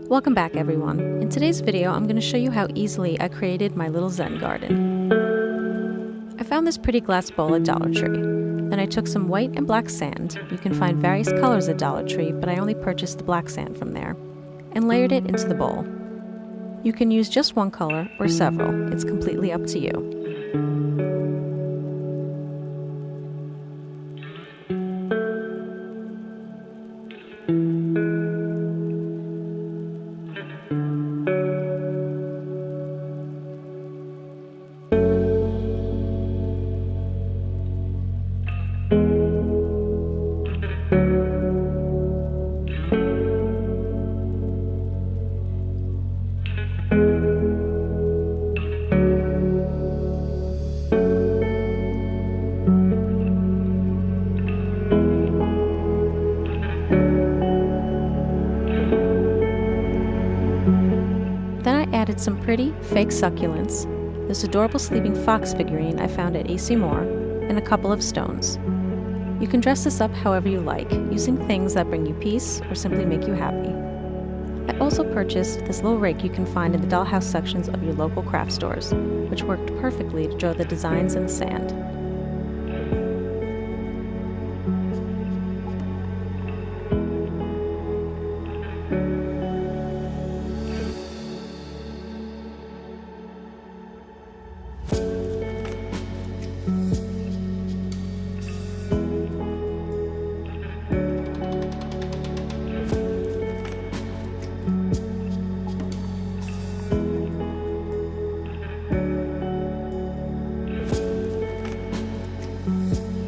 Welcome back everyone. In today's video I'm going to show you how easily I created my little Zen garden. I found this pretty glass bowl at Dollar Tree. Then I took some white and black sand, you can find various colors at Dollar Tree but I only purchased the black sand from there, and layered it into the bowl. You can use just one color or several, it's completely up to you. Then I added some pretty, fake succulents, this adorable sleeping fox figurine I found at AC Moore, and a couple of stones. You can dress this up however you like, using things that bring you peace or simply make you happy. I also purchased this little rake you can find in the dollhouse sections of your local craft stores, which worked perfectly to draw the designs in the sand.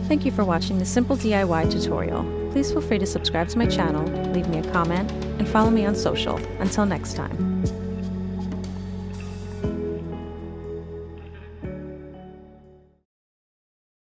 Thank you for watching this simple DIY tutorial. Please feel free to subscribe to my channel, leave me a comment, and follow me on social. Until next time.